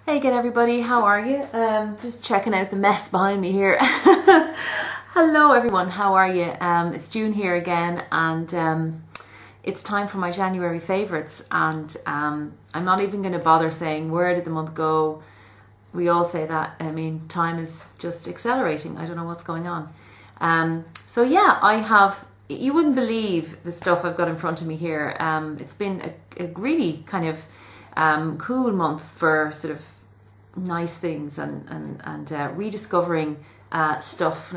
Hey again everybody, how are you? Just checking out the mess behind me here. Hello everyone, how are you? It's June here again, and it's time for my January favourites, and I'm not even going to bother saying where did the month go. We all say that. I mean, time is just accelerating. I don't know what's going on. So yeah, I have, you wouldn't believe the stuff I've got in front of me here. It's been a really kind of cool month for sort of nice things and rediscovering stuff,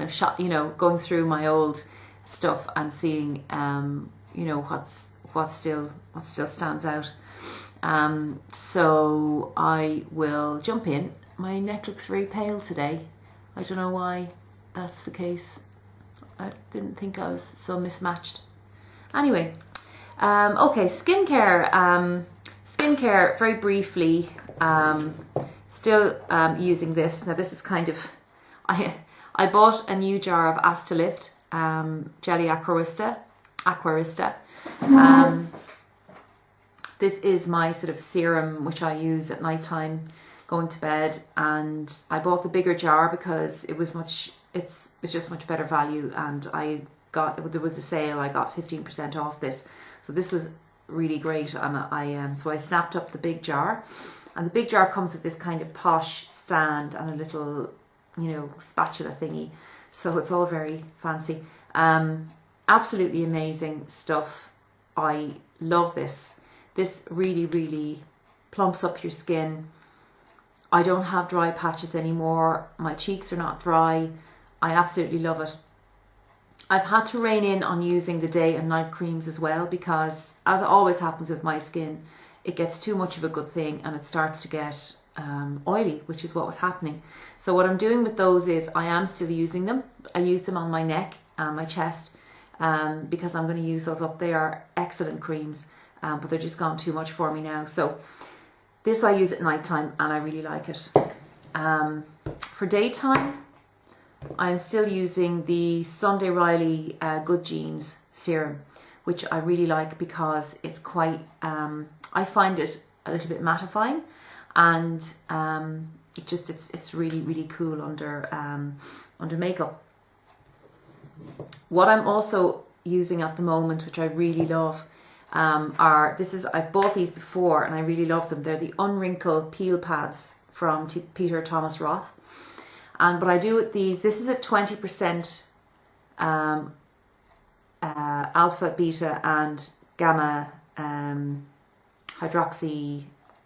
going through my old stuff and seeing what still stands out. So I will jump in. My neck looks very pale today. I don't know why that's the case. I didn't think I was so mismatched. Anyway, okay, skincare. Skincare, very briefly. Still using this. Now this is kind of, I bought a new jar of Astalift Jelly Aquarista. This is my sort of serum which I use at night time going to bed, and I bought the bigger jar because it was it's just much better value, and there was a sale, I got 15% off this, so this was really great, and so I snapped up the big jar. And the big jar comes with this kind of posh stand and a little, spatula thingy. So it's all very fancy. Absolutely amazing stuff. I love this. This really, really plumps up your skin. I don't have dry patches anymore. My cheeks are not dry. I absolutely love it. I've had to rein in on using the day and night creams as well, because as always happens with my skin, it gets too much of a good thing and it starts to get oily, which is what was happening. So what I'm doing with those is I am still using them. I use them on my neck and my chest because I'm going to use those up. They are excellent creams, but they're just gone too much for me now. So this I use at night time and I really like it. For daytime, I'm still using the Sunday Riley Good Genes serum, which I really like because it's quite, I find it a little bit mattifying, and it's really, really cool under makeup. What I'm also using at the moment, which I really love, I've bought these before and I really love them. They're the Unwrinkle Peel Pads from Peter Thomas Roth. And what I do with these, this is a 20% alpha, beta and gamma hydroxy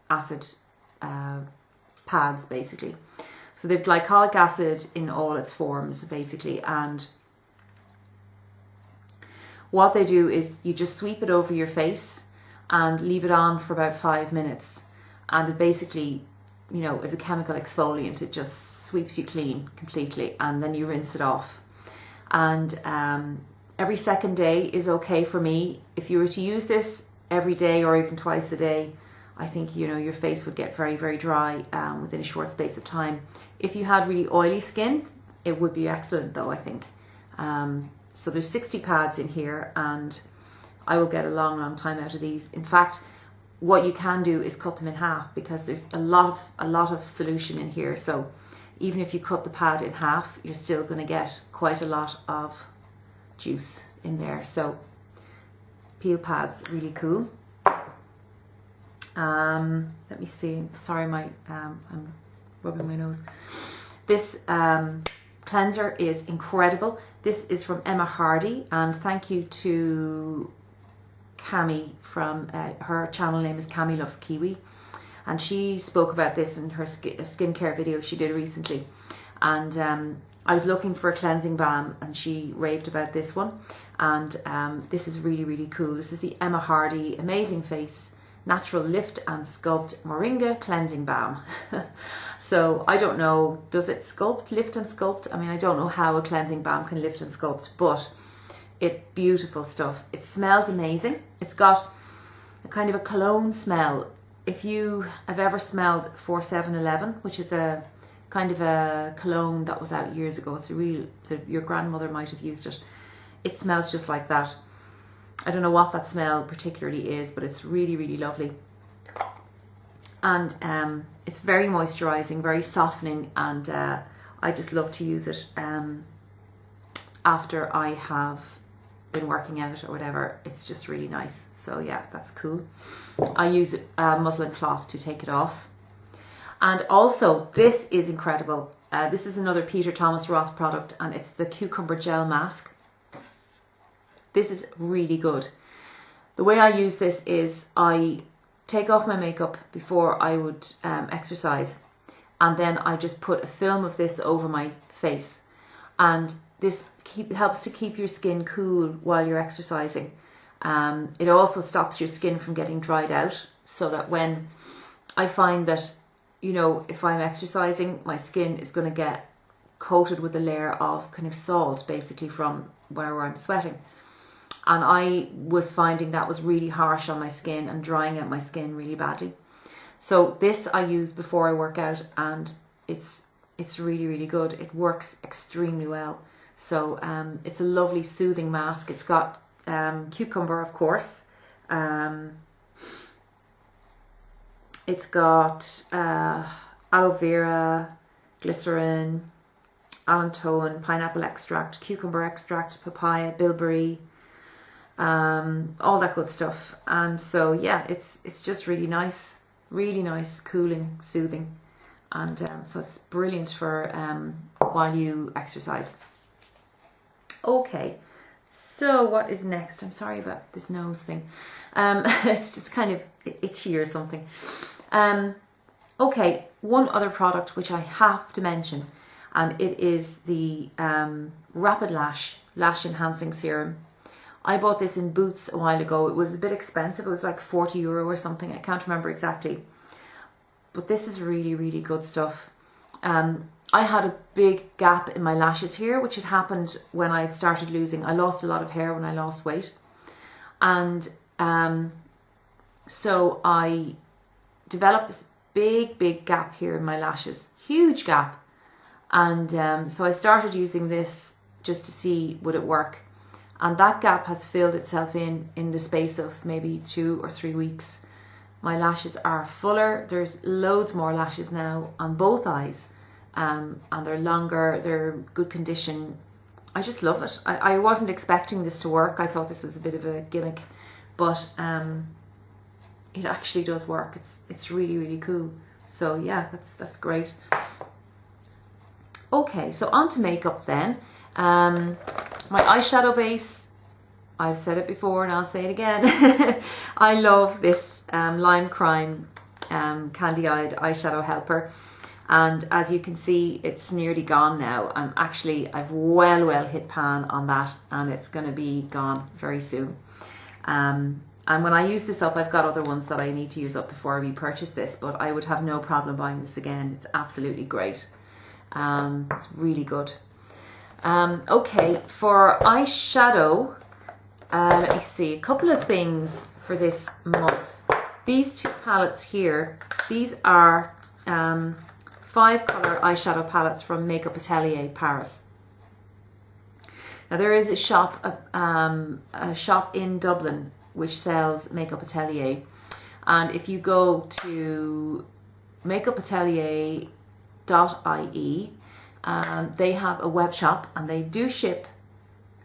acid pads, basically. So they've glycolic acid in all its forms, basically, and what they do is you just sweep it over your face and leave it on for about 5 minutes, and it basically, is a chemical exfoliant. It just sweeps you clean completely, and then you rinse it off. And every second day is okay for me. If you were to use this every day or even twice a day, I think your face would get very, very dry within a short space of time. If you had really oily skin, it would be excellent though, I think. So there's 60 pads in here, and I will get a long, long time out of these. In fact, what you can do is cut them in half, because there's a lot of solution in here. So even if you cut the pad in half, you're still going to get quite a lot of juice in there. So peel pads, really cool. Let me see, sorry, I'm rubbing my nose. This cleanser is incredible. This is from Emma Hardy, and thank you to Cami from her channel name is Cami Loves Kiwi, and she spoke about this in her skincare video she did recently. And I was looking for a cleansing balm, and she raved about this one, and this is really, really cool. This is the Emma Hardy Amazing Face Natural Lift and Sculpt Moringa Cleansing Balm. So I don't know, does it lift and sculpt? I mean, I don't know how a cleansing balm can lift and sculpt, but it's beautiful stuff. It smells amazing. It's got a kind of a cologne smell. If you have ever smelled 4711, which is a kind of a cologne that was out years ago, it's a real, your grandmother might have used it. It smells just like that. I don't know what that smell particularly is, but it's really, really lovely. and it's very moisturizing, very softening, and I just love to use it after I have been working out or whatever. It's just really nice. So yeah, that's cool. I use a muslin cloth to take it off. And also, this is incredible. This is another Peter Thomas Roth product, and it's the Cucumber Gel Mask. This is really good. The way I use this is I take off my makeup before I would exercise, and then I just put a film of this over my face, and this helps to keep your skin cool while you're exercising. It also stops your skin from getting dried out, so that when I find that, you know, if I'm exercising, my skin is going to get coated with a layer of kind of salt, basically, from where I'm sweating. And I was finding that was really harsh on my skin and drying out my skin really badly. So this I use before I work out, and it's really, really good. It works extremely well. So it's a lovely soothing mask. It's got cucumber, of course. It's got aloe vera, glycerin, allantoin, pineapple extract, cucumber extract, papaya, bilberry, all that good stuff. And so yeah, it's just really nice, cooling, soothing, and so it's brilliant for while you exercise. Okay, so what is next? I'm sorry about this nose thing. It's just kind of itchy or something. Okay, one other product which I have to mention, and it is the Rapid Lash Enhancing Serum. I bought this in Boots a while ago. It was a bit expensive. It was like €40 or something. I can't remember exactly. But this is really, really good stuff. I had a big gap in my lashes here, which had happened when I had started losing. I lost a lot of hair when I lost weight. And so I developed this big gap here in my lashes. Huge gap. And so I started using this just to see would it work. And that gap has filled itself in the space of maybe 2 or 3 weeks. My lashes are fuller. There's loads more lashes now on both eyes. And they're longer, they're good condition. I just love it. I wasn't expecting this to work. I thought this was a bit of a gimmick, but it actually does work. It's really, really cool. So yeah, that's great. Okay, so on to makeup then. My eyeshadow base, I've said it before and I'll say it again. I love this Lime Crime Candy Eyed Eyeshadow Helper. And as you can see, it's nearly gone now. I've well hit pan on that, and it's going to be gone very soon. And when I use this up, I've got other ones that I need to use up before I repurchase this, but I would have no problem buying this again. It's absolutely great. It's really good. Okay, for eyeshadow, let me see, a couple of things for this month. These two palettes here, these are 5-color eyeshadow palettes from Makeup Atelier Paris. Now there is a shop in Dublin which sells Makeup Atelier, and if you go to makeupatelier.ie, they have a web shop, and they do ship.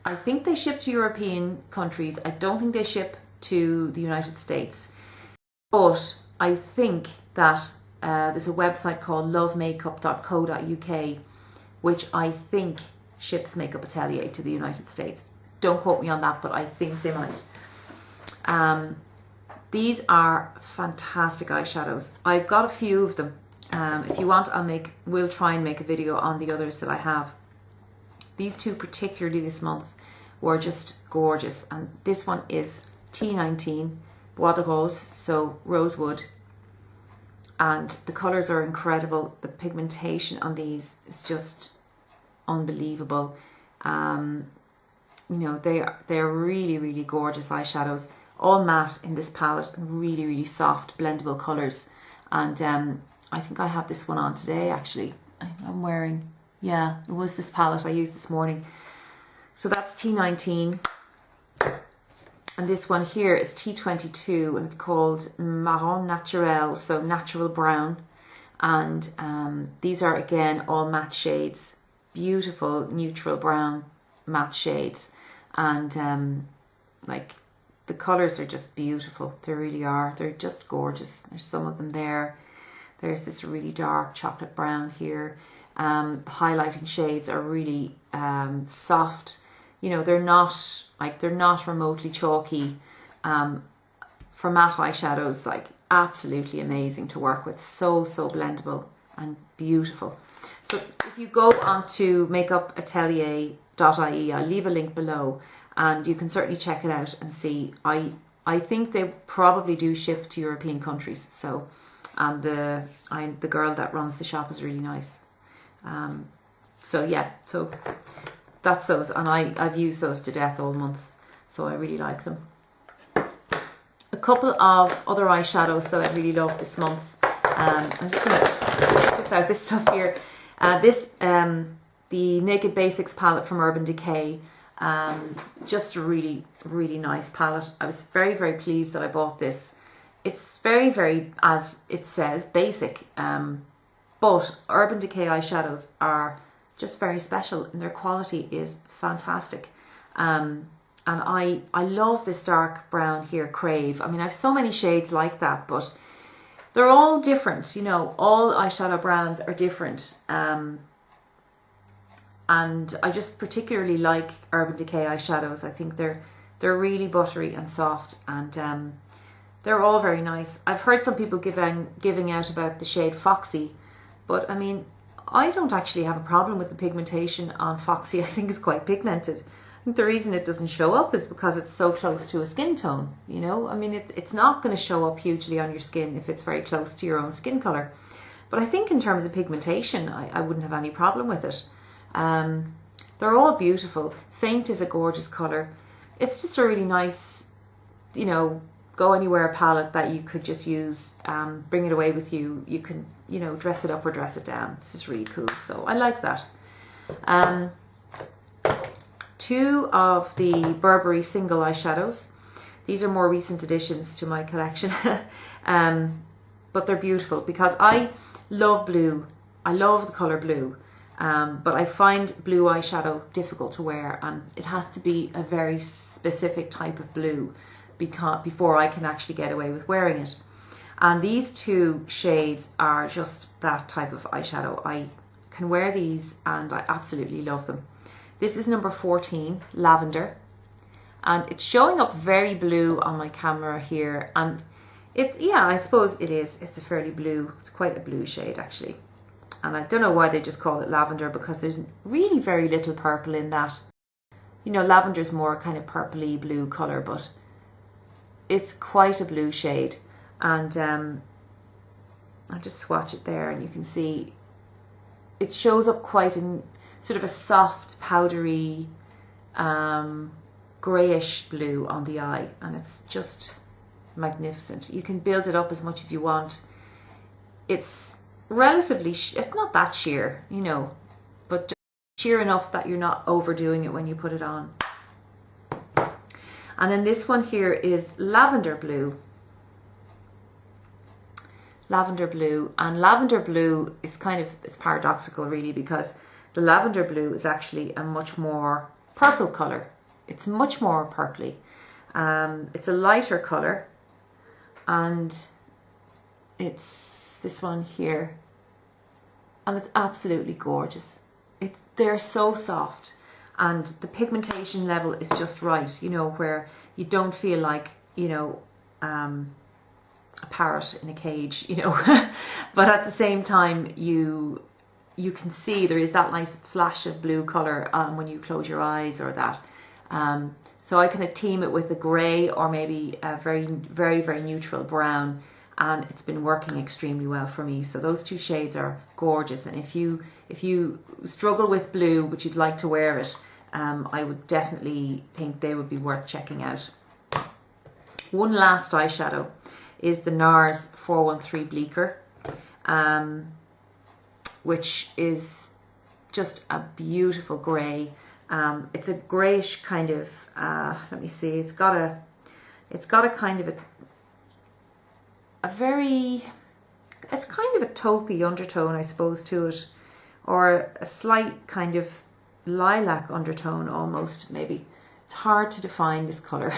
I think they ship to European countries. I don't think they ship to the United States, but I think that there's a website called lovemakeup.co.uk, which I think ships Makeup Atelier to the United States. Don't quote me on that, but I think they might. These are fantastic eyeshadows. I've got a few of them. If you want, we'll try and make a video on the others that I have. These two particularly this month were just gorgeous, and this one is T19 Bois de Rose, so rosewood, and the colours are incredible. The pigmentation on these is just unbelievable. You know, they're really gorgeous eyeshadows, all matte in this palette, and really soft blendable colours. And I think I have this one on today actually. I'm wearing, yeah, it was this palette I used this morning. So that's T19. And this one here is T22 and it's called Marron Naturel, so natural brown. And these are again all matte shades, beautiful neutral brown matte shades. And like the colours are just beautiful, they really are, they're just gorgeous. There's some of them there. There's this really dark chocolate brown here. The highlighting shades are really soft. You know, they're not remotely chalky. For matte eyeshadows, like absolutely amazing to work with. So blendable and beautiful. So if you go onto makeupatelier.ie, I'll leave a link below and you can certainly check it out and see. I think they probably do ship to European countries. So, and the girl that runs the shop is really nice. So yeah, so that's those, and I've used those to death all month, so I really like them. A couple of other eyeshadows that I really love this month. I'm just going to pick out this stuff here. The Naked Basics palette from Urban Decay. Just a really nice palette. I was very pleased that I bought this. It's very, as it says, basic. But Urban Decay eyeshadows are just very special and their quality is fantastic. And I love this dark brown here, Crave. I mean, I have so many shades like that, but they're all different. You know, all eyeshadow brands are different. And I just particularly like Urban Decay eyeshadows. I think they're really buttery and soft, and they're all very nice. I've heard some people giving out about the shade Foxy, but I mean, I don't actually have a problem with the pigmentation on Foxy. I think it's quite pigmented. I think the reason it doesn't show up is because it's so close to a skin tone, you know? I mean, it's not going to show up hugely on your skin if it's very close to your own skin colour. But I think in terms of pigmentation, I wouldn't have any problem with it. They're all beautiful. Faint is a gorgeous colour. It's just a really nice, you know, go anywhere palette that you could just use, bring it away with you. You can, you know, dress it up or dress it down. This is really cool. So I like that. Two of the Burberry single eyeshadows. These are more recent additions to my collection. But they're beautiful because I love blue. I love the colour blue. But I find blue eyeshadow difficult to wear, and it has to be a very specific type of blue before I can actually get away with wearing it. And these two shades are just that type of eyeshadow. I can wear these and I absolutely love them. This is number 14, Lavender, and it's showing up very blue on my camera here, and it's, yeah, I suppose it is. It's a fairly blue, it's quite a blue shade actually. And I don't know why they just call it lavender, because there's really very little purple in that. You know, lavender is more kind of purpley blue colour, but it's quite a blue shade. And I'll just swatch it there and you can see it shows up quite in sort of a soft, powdery, greyish blue on the eye. And it's just magnificent. You can build it up as much as you want. It's relatively, it's not that sheer, you know, but just sheer enough that you're not overdoing it when you put it on. And then this one here is Lavender Blue. Lavender Blue, and Lavender Blue is kind of, it's paradoxical really, because the Lavender Blue is actually a much more purple colour. It's much more purpley. It's a lighter colour, and it's this one here, and it's absolutely gorgeous. They're so soft, and the pigmentation level is just right, you know, where you don't feel like, you know, a parrot in a cage, you know, but at the same time you can see there is that nice flash of blue colour when you close your eyes, or that. So I kind of team it with a grey or maybe a very neutral brown, and it's been working extremely well for me. So those two shades are gorgeous, and if you struggle with blue but you'd like to wear it, I would definitely think they would be worth checking out. One last eyeshadow is the NARS 413 Bleaker, which is just a beautiful grey. It's a greyish kind of, let me see, it's got It's got a kind of it's kind of a taupey undertone, I suppose, to it, or a slight kind of lilac undertone almost, maybe. It's hard to define this colour,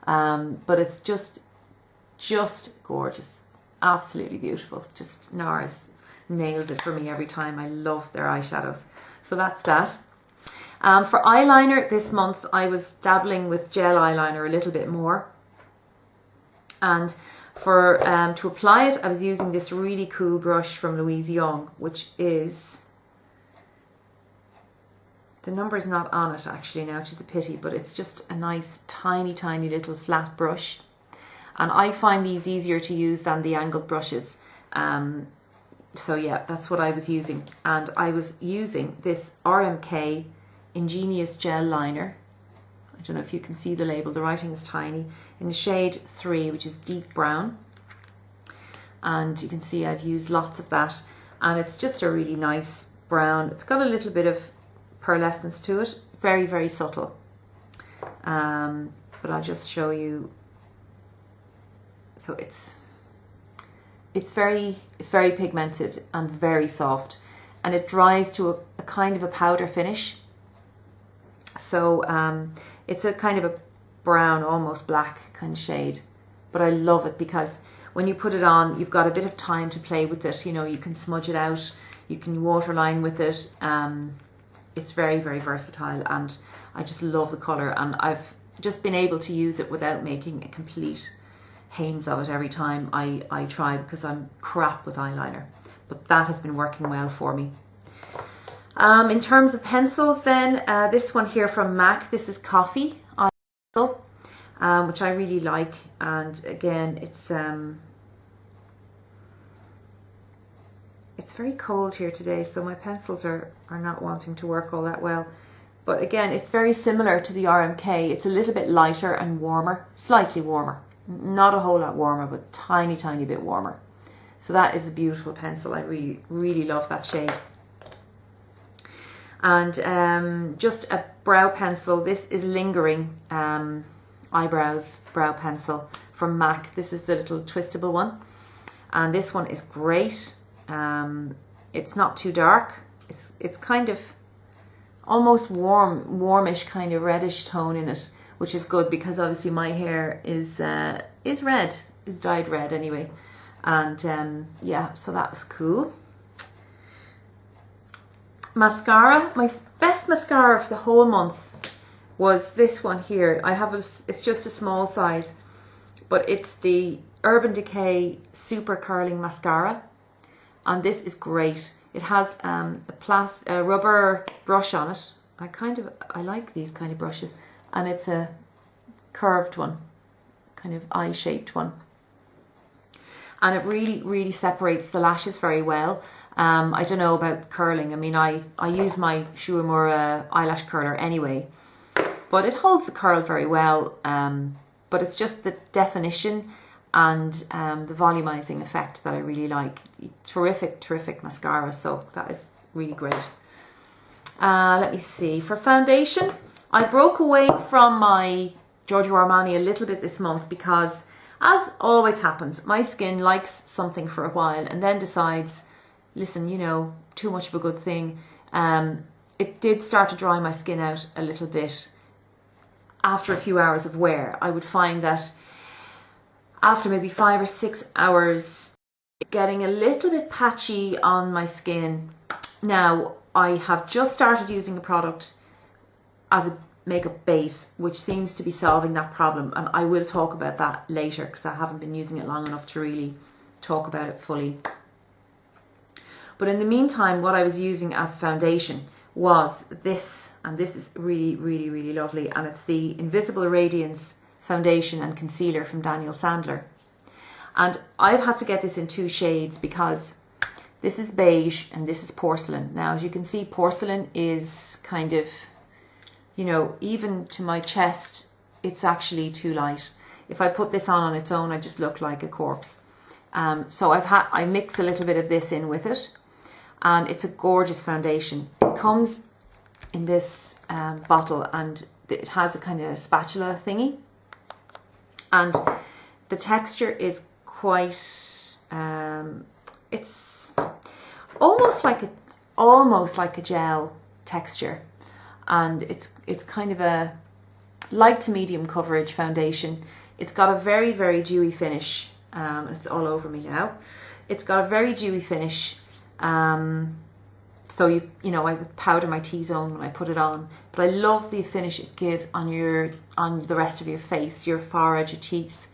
but it's just gorgeous, absolutely beautiful. Just NARS nails it for me every time. I love their eyeshadows. So that's that. For eyeliner this month, I was dabbling with gel eyeliner a little bit more, and for to apply it, I was using this really cool brush from Louise Young, which is, the number's not on it actually now, which is a pity, but it's just a nice tiny little flat brush, and I find these easier to use than the angled brushes. So yeah, that's what I was using, and I was using this RMK Ingenious Gel Liner. I don't know if you can see the label, the writing is tiny, in the shade 3, which is deep brown, and you can see I've used lots of that, and it's just a really nice brown. It's got a little bit of pearlescence to it, very subtle, but I'll just show you. So it's very pigmented and very soft, and it dries to a kind of a powder finish. So it's a kind of a brown, almost black kind of shade, but I love it because when you put it on, you've got a bit of time to play with it. You know, you can smudge it out, you can waterline with it. It's very versatile, and I just love the colour, and I've just been able to use it without making a complete hames of it every time I try, because I'm crap with eyeliner, but that has been working well for me. In terms of pencils then, this one here from MAC, this is Coffee pencil, which I really like, and again it's very cold here today, so my pencils are not wanting to work all that well, but again it's very similar to the RMK. It's a little bit lighter and warmer, slightly warmer, not a whole lot warmer, but tiny bit warmer. So that is a beautiful pencil. I really love that shade. And just a brow pencil. This is Lingering Eyebrows brow pencil from MAC. This is the little twistable one, and this one is great. It's not too dark. It's kind of almost warmish, kind of reddish tone in it, which is good because obviously my hair is red, is dyed red anyway, and yeah, so that was cool. Mascara, my best mascara for the whole month was this one here. I have it's just a small size, but it's the Urban Decay Super Curling Mascara, and this is great. It has a rubber brush on it. I like these kind of brushes, and it's a curved one, kind of eye-shaped one, and it really separates the lashes very well. I don't know about curling. I mean, I use my Shu Uemura eyelash curler anyway, but it holds the curl very well. But it's just the definition and the volumizing effect that I really like. Terrific mascara. So that is really great. Let me see. For foundation, I broke away from my Giorgio Armani a little bit this month because, as always happens, my skin likes something for a while and then decides, listen, you know, too much of a good thing. It did start to dry my skin out a little bit after a few hours of wear. I would find that after maybe 5 or 6 hours, getting a little bit patchy on my skin. Now, I have just started using a product as a makeup base, which seems to be solving that problem, and I will talk about that later because I haven't been using it long enough to really talk about it fully. But in the meantime, what I was using as foundation was this, and this is really lovely, and it's the Invisible Radiance Foundation and Concealer from Daniel Sandler. And I've had to get this in 2 shades because this is beige and this is porcelain. Now, as you can see, porcelain is kind of, you know, even to my chest, it's actually too light. If I put this on its own, I just look like a corpse. So I mix a little bit of this in with it, and it's a gorgeous foundation. It comes in this bottle, and it has a kind of spatula thingy, And the texture is quite, it's almost like a gel texture, and it's kind of a light to medium coverage foundation. It's got a very, very dewy finish. It's all over me now. It's got a very dewy finish. So you know, I would powder my T-zone when I put it on, but I love the finish it gives on the rest of your face, your forehead, your cheeks.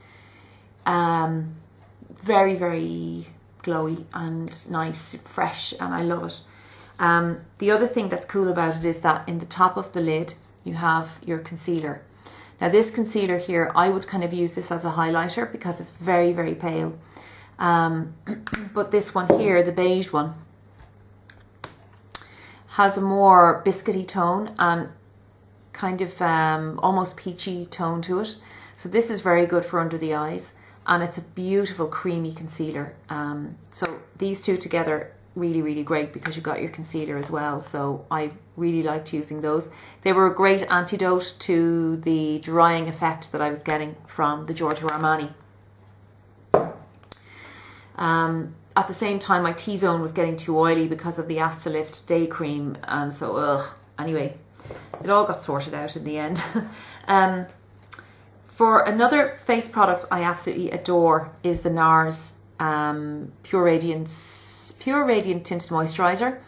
Very, very glowy and nice, fresh, and I love it. The other thing that's cool about it is that in the top of the lid you have your concealer. Now this concealer here, I would kind of use this as a highlighter because it's very, very pale. But this one here, the beige one, has a more biscuity tone and kind of almost peachy tone to it. So this is very good for under the eyes, and it's a beautiful creamy concealer. So these two together, really, really great because you've got your concealer as well. So I really liked using those. They were a great antidote to the drying effect that I was getting from the Giorgio Armani. At the same time, my T-zone was getting too oily because of the Astalift Day Cream, and so anyway, it all got sorted out in the end. For another face product I absolutely adore is the NARS Pure Radiant Tinted Moisturiser.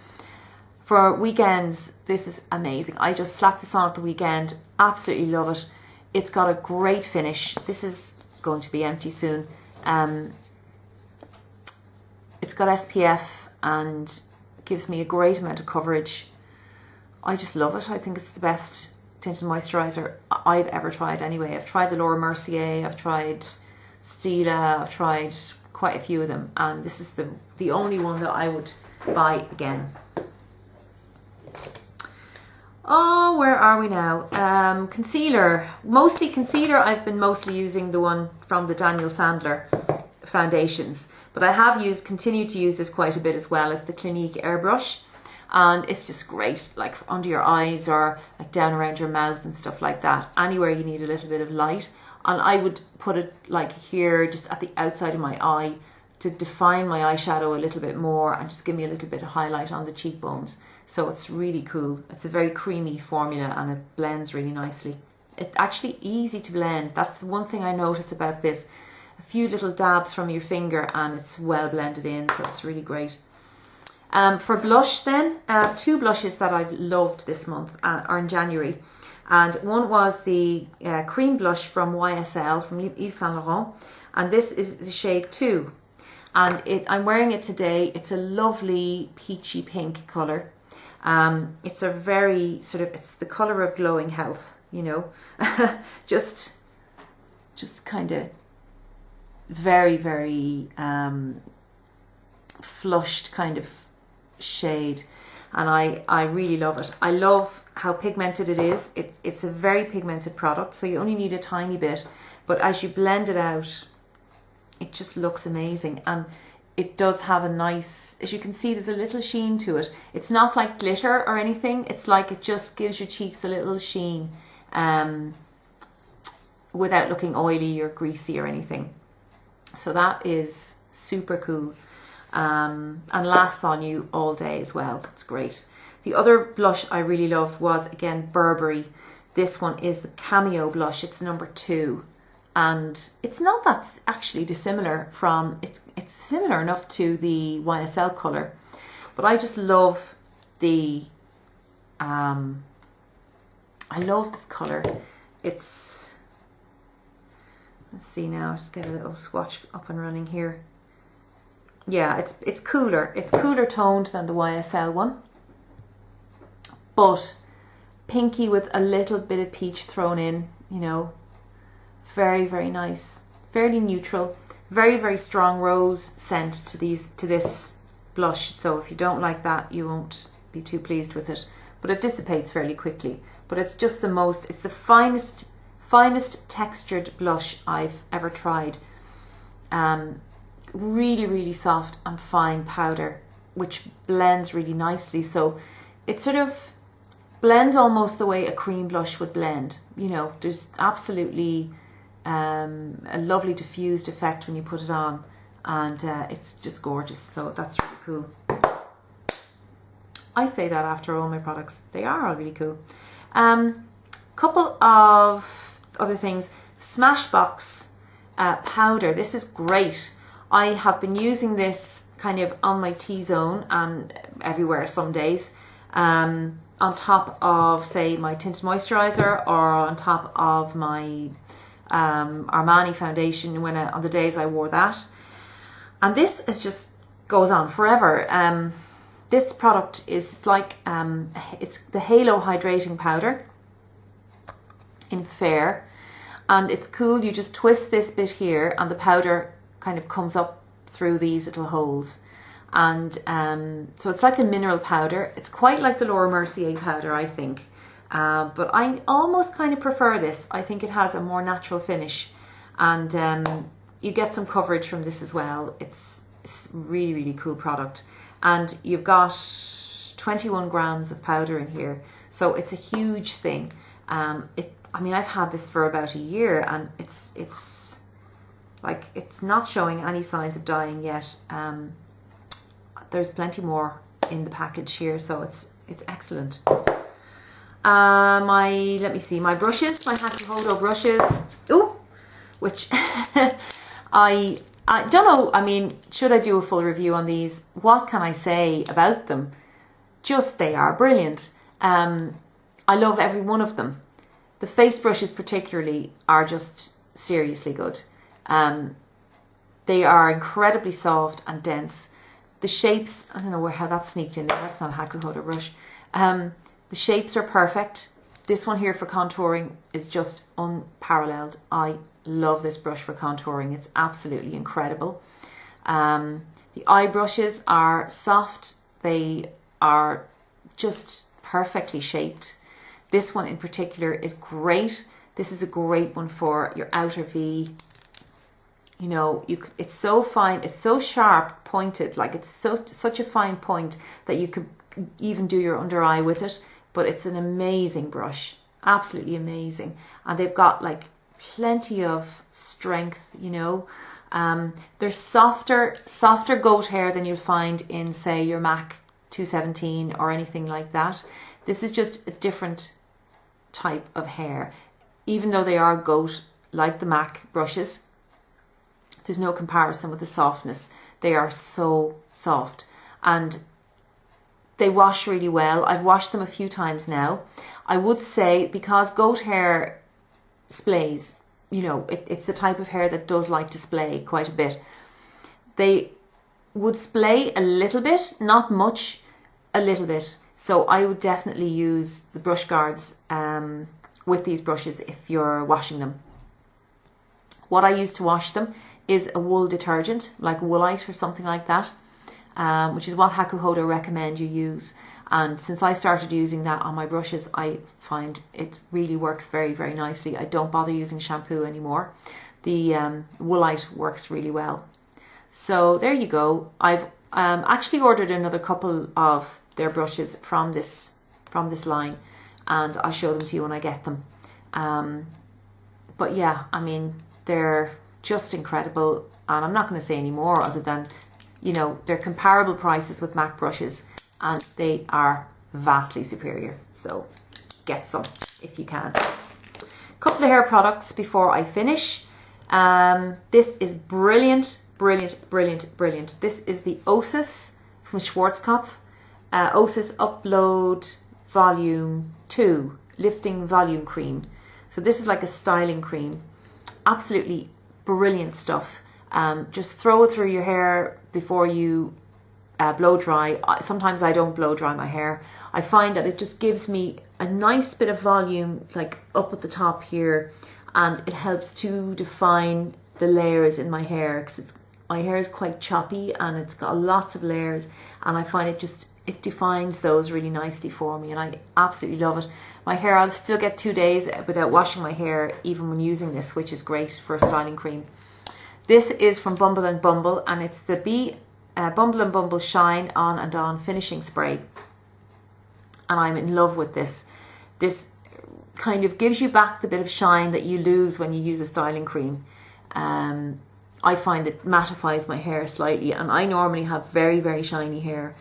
For weekends, this is amazing. I just slapped this on at the weekend, absolutely love it. It's got a great finish. This is going to be empty soon. It's got SPF and gives me a great amount of coverage. I just love it. I think it's the best tinted moisturiser I've ever tried anyway. I've tried the Laura Mercier, I've tried Stila, I've tried quite a few of them, and this is the only one that I would buy again. Oh, where are we now? Concealer. Mostly concealer. I've been mostly using the one from the Daniel Sandler foundations. But I have continued to use this quite a bit as well as the Clinique Airbrush. And it's just great, like under your eyes or like down around your mouth and stuff like that. Anywhere you need a little bit of light. And I would put it like here, just at the outside of my eye to define my eyeshadow a little bit more and just give me a little bit of highlight on the cheekbones. So it's really cool. It's a very creamy formula and it blends really nicely. It's actually easy to blend. That's the one thing I notice about this. A few little dabs from your finger and it's well blended in, so it's really great. For blush then, two blushes that I've loved this month are in January. And one was the cream blush from YSL, from Yves Saint Laurent. And this is the shade 2. And I'm wearing it today. It's a lovely peachy pink colour. It's a very it's the colour of glowing health, you know. just kind of very, very flushed kind of shade, and I really love it. I love how pigmented it is. It's a very pigmented product, so you only need a tiny bit, but as you blend it out, it just looks amazing. And it does have a nice, as you can see, there's a little sheen to it. It's not like glitter or anything. It's like it just gives your cheeks a little sheen without looking oily or greasy or anything. So that is super cool, and lasts on you all day as well. It's great. The other blush I really loved was, again, Burberry. This one is the Cameo blush. It's number 2, and it's not that actually dissimilar from, it's similar enough to the YSL colour, but I just love the, I love this colour. It's, let's see now, just get a little swatch up and running here. Yeah, it's cooler. It's cooler toned than the YSL one, but pinky with a little bit of peach thrown in, you know. Very, very nice. Fairly neutral. Very, very strong rose scent to this blush. So if you don't like that, you won't be too pleased with it. But it dissipates fairly quickly. But it's just it's the finest textured blush I've ever tried. Really, really soft and fine powder, which blends really nicely. So it sort of blends almost the way a cream blush would blend. You know, there's absolutely a lovely diffused effect when you put it on, and it's just gorgeous. So that's really cool. I say that after all my products, they are all really cool. Couple of other things. Smashbox powder. This is great. I have been using this kind of on my T-zone and everywhere some days, on top of, say, my tinted moisturizer, or on top of my Armani foundation when on the days I wore that. And this is just goes on forever. This product is like, it's the Halo Hydrating Powder in Fair, and it's cool. You just twist this bit here and the powder kind of comes up through these little holes, and so it's like a mineral powder. It's quite like the Laura Mercier powder, I think, but I almost kind of prefer this. I think it has a more natural finish, and you get some coverage from this as well. It's really, really cool product. And you've got 21 grams of powder in here, so it's a huge thing. I mean, I've had this for about a year, and it's like, it's not showing any signs of dying yet. There's plenty more in the package here, so it's excellent. Let me see, my brushes, my Hakuhodo brushes. Ooh, which I don't know, I mean, should I do a full review on these? What can I say about them? Just, they are brilliant. I love every one of them. The face brushes particularly are just seriously good. They are incredibly soft and dense. The shapes, I don't know how that sneaked in there, that's not a Hakuhodo brush. The shapes are perfect. This one here for contouring is just unparalleled. I love this brush for contouring. It's absolutely incredible. The eye brushes are soft. They are just perfectly shaped. This one in particular is great. This is a great one for your outer V. You know, it's so fine, it's so sharp, pointed, like it's such a fine point that you could even do your under eye with it. But it's an amazing brush, absolutely amazing. And they've got like plenty of strength, you know. They're softer goat hair than you'll find in, say, your MAC 217 or anything like that. This is just a different type of hair. Even though they are goat like the MAC brushes, there's no comparison with the softness. They are so soft, and they wash really well. I've washed them a few times now. I would say, because goat hair splays, you know, it's the type of hair that does like to splay quite a bit. They would splay a little bit, not much, a little bit. So I would definitely use the brush guards with these brushes if you're washing them. What I use to wash them is a wool detergent, like Woolite or something like that, which is what Hakuhodo recommend you use. And since I started using that on my brushes, I find it really works very, very nicely. I don't bother using shampoo anymore. The Woolite works really well. So there you go. I've actually ordered another couple of their brushes from this line, and I'll show them to you when I get them. But yeah, I mean, they're just incredible, and I'm not going to say any more other than, you know, they're comparable prices with MAC brushes, and they are vastly superior. So get some if you can. Couple of hair products before I finish. This is brilliant, brilliant, brilliant, brilliant. This is the Osis from Schwarzkopf. Osis Upload Volume 2 Lifting Volume Cream. So this is like a styling cream. Absolutely brilliant stuff. Just throw it through your hair before you blow dry. Sometimes I don't blow dry my hair. I find that it just gives me a nice bit of volume, like up at the top here, and it helps to define the layers in my hair, because my hair is quite choppy and it's got lots of layers, and I find it defines those really nicely for me, and I absolutely love it. My hair, I'll still get 2 days without washing my hair even when using this, which is great for a styling cream. This is from Bumble and Bumble, and it's the Bumble and Bumble Shine On and On Finishing Spray. And I'm in love with this. This kind of gives you back the bit of shine that you lose when you use a styling cream. I find it mattifies my hair slightly, and I normally have very, very shiny hair.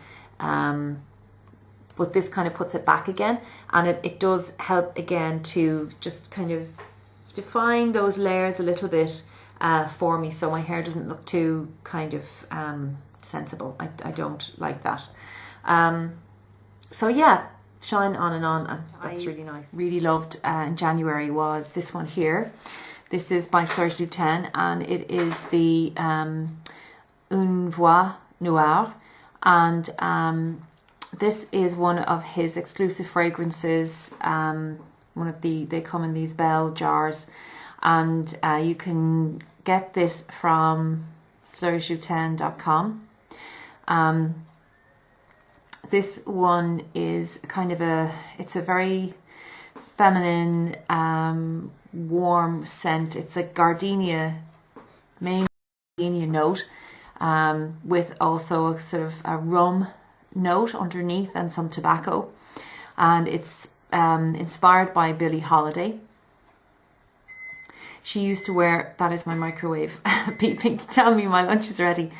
But this kind of puts it back again, and it does help again to just kind of define those layers a little bit for me, so my hair doesn't look too kind of sensible. I don't like that. So yeah, shine on, and that's really nice. Really loved in January was this one here. This is by Serge Lutens, and it is the Une Voix Noire, and this is one of his exclusive fragrances. One of they come in these bell jars, and you can get this from sergelutens.com. This one is kind of it's a very feminine, warm scent. It's a gardenia, main gardenia note, with also a sort of a rum note underneath and some tobacco, and it's inspired by Billie Holiday. She used to wear, that is my microwave beeping to tell me my lunch is ready.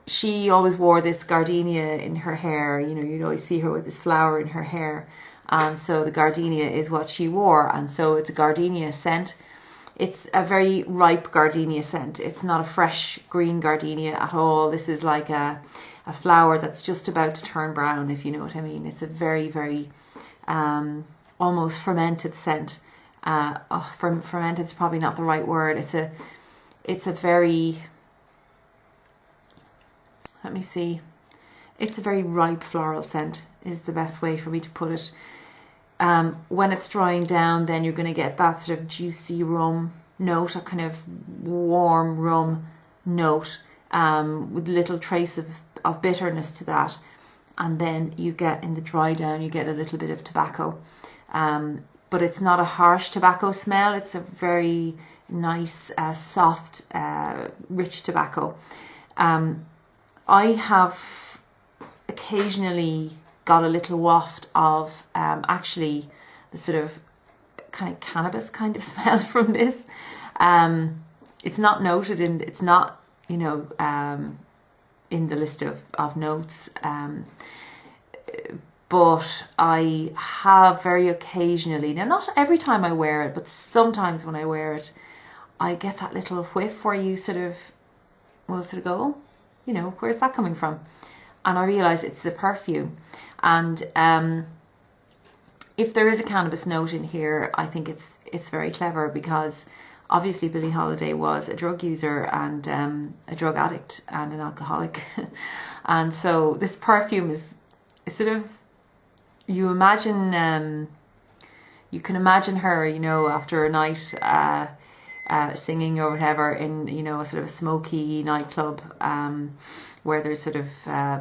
She always wore this gardenia in her hair. You know, you'd always see her with this flower in her hair, and so the gardenia is what she wore, and so it's a gardenia scent. It's a very ripe gardenia scent. It's not a fresh green gardenia at all. This is like a flower that's just about to turn brown, if you know what I mean. It's a very, very almost fermented scent. Fermented's probably not the right word. It's a very, let me see. It's a very ripe floral scent is the best way for me to put it. When it's drying down, then you're going to get that sort of juicy rum note, a kind of warm rum note, with little trace of bitterness to that. And then you get, in the dry down, you get a little bit of tobacco. But it's not a harsh tobacco smell. It's a very nice, soft, rich tobacco. I have occasionally got a little waft of actually the sort of kind of cannabis kind of smell from this. It's not noted in, it's not, you know, in the list of notes, but I have very occasionally, now not every time I wear it, but sometimes when I wear it, I get that little whiff where you sort of will sort of go, oh, you know, where's that coming from? And I realise it's the perfume. And if there is a cannabis note in here, I think it's very clever, because obviously Billie Holiday was a drug user and a drug addict and an alcoholic. And so this perfume is sort of, you imagine, you can imagine her, you know, after a night singing or whatever in, you know, a sort of a smoky nightclub, where there's sort of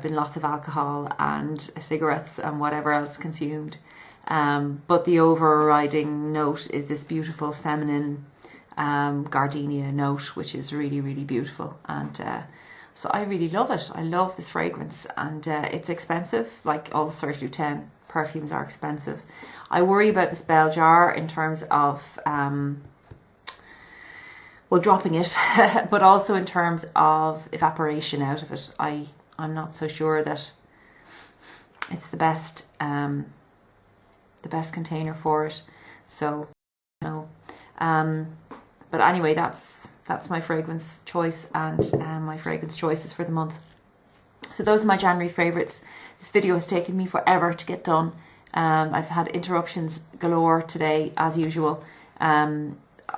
been lots of alcohol and cigarettes and whatever else consumed. But the overriding note is this beautiful feminine gardenia note, which is really, really beautiful. And so I really love it. I love this fragrance, and it's expensive. Like all Serge Lutens perfumes are expensive. I worry about this bell jar in terms of well, dropping it, but also in terms of evaporation out of it. I'm not so sure that it's the best container for it. So, you know, but anyway, that's my fragrance choice, and my fragrance choices for the month. So those are my January favourites. This video has taken me forever to get done. I've had interruptions galore today, as usual.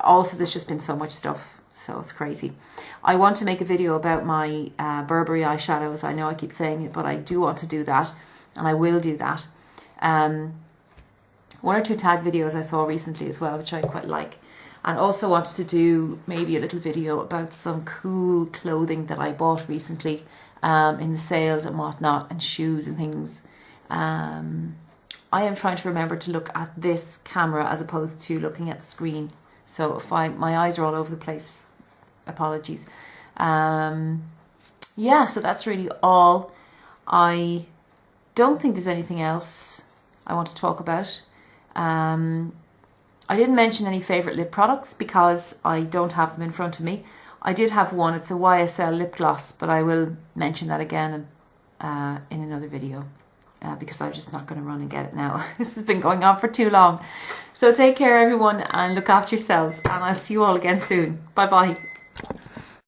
Also, there's just been so much stuff, so it's crazy. I want to make a video about my Burberry eyeshadows. I know I keep saying it, but I do want to do that, and I will do that. One or two tag videos I saw recently as well, which I quite like. And also wanted to do maybe a little video about some cool clothing that I bought recently in the sales and whatnot, and shoes and things. I am trying to remember to look at this camera as opposed to looking at the screen. So if my eyes are all over the place, apologies. Yeah, so that's really all. I don't think there's anything else I want to talk about. I didn't mention any favourite lip products because I don't have them in front of me. I did have one, it's a YSL lip gloss, but I will mention that again in another video because I'm just not going to run and get it now. This has been going on for too long. So take care everyone and look after yourselves, and I'll see you all again soon. Bye bye.